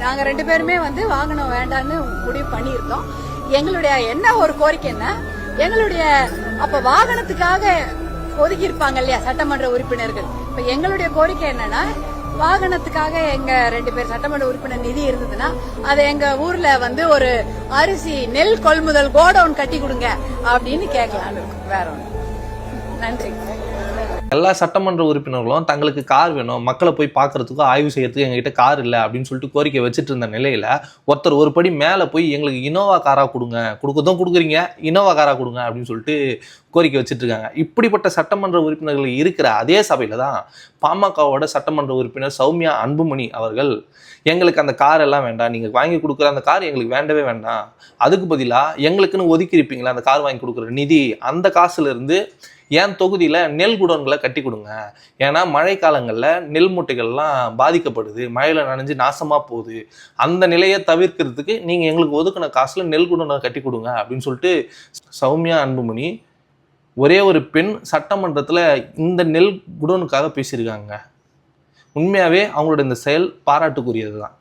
நாங்க 2 பேருமே வாகனம் வேண்டான்னு முடிவு பண்ணியிருந்தோம். எங்களுடைய என்ன ஒரு கோரிக்கைன்னா, எங்களுடைய அப்ப வாகனத்துக்காக ஒதுக்கி இருப்பாங்க இல்லையா சட்டமன்ற உறுப்பினர்கள். இப்ப எங்களுடைய கோரிக்கை என்னன்னா, வாகனத்துக்காக எங்க 2 பேர் சட்டமன்ற உறுப்பினர் நிதி இருந்ததுன்னா அதை எங்க ஊர்ல ஒரு அரிசி நெல் கொள்முதல் கோடவுன் கட்டி கொடுங்க அப்படின்னு கேட்கலான்னு இருக்கும். வேற ஒன்று. நன்றி. எல்லா சட்டமன்ற உறுப்பினர்களும் தங்களுக்கு கார் வேணும், மக்களை போய் பார்க்கறதுக்கோ ஆய்வு செய்யறதுக்கு எங்ககிட்ட கார் இல்லை அப்படின்னு சொல்லிட்டு கோரிக்கை வச்சுட்டு இருந்த நிலையில ஒருத்தர் ஒரு படி மேலே போய் எங்களுக்கு இனோவா காரா கொடுங்க, கொடுக்குறீங்க இனோவா காரா கொடுங்க அப்படின்னு சொல்லிட்டு கோரிக்கை வச்சுட்டு இருக்காங்க. இப்படிப்பட்ட சட்டமன்ற உறுப்பினர்கள் இருக்கிற அதே சபையில தான் பாமகவோட சட்டமன்ற உறுப்பினர் சௌமியா அன்புமணி அவர்கள் எங்களுக்கு அந்த கார் எல்லாம் வேண்டாம், நீங்க வாங்கி கொடுக்குற அந்த கார் எங்களுக்கு வேண்டவே வேண்டாம், அதுக்கு பதிலாக எங்களுக்குன்னு ஒதுக்கி இருப்பீங்களா அந்த கார் வாங்கி கொடுக்குற நிதி, அந்த காசுல இருந்து என் தொகுதியில் நெல் குடோன்களை கட்டி கொடுங்க, ஏன்னா மழை காலங்களில் நெல் மூட்டைகள்லாம் பாதிக்கப்படுது, மழையில் நனைஞ்சு நாசமாக போகுது, அந்த நிலையை தவிர்க்கிறதுக்கு நீங்கள் எங்களுக்கு ஒதுக்கின காசில் நெல் குடோனை கட்டி கொடுங்க அப்படின்னு சொல்லிட்டு சௌமியா அன்புமணி ஒரே ஒரு பெண் சட்டமன்றத்தில் இந்த நெல் குடோனுக்காக பேசியிருக்காங்க. உண்மையாகவே அவங்களோட இந்த செயல் பாராட்டுக்குரியது தான்.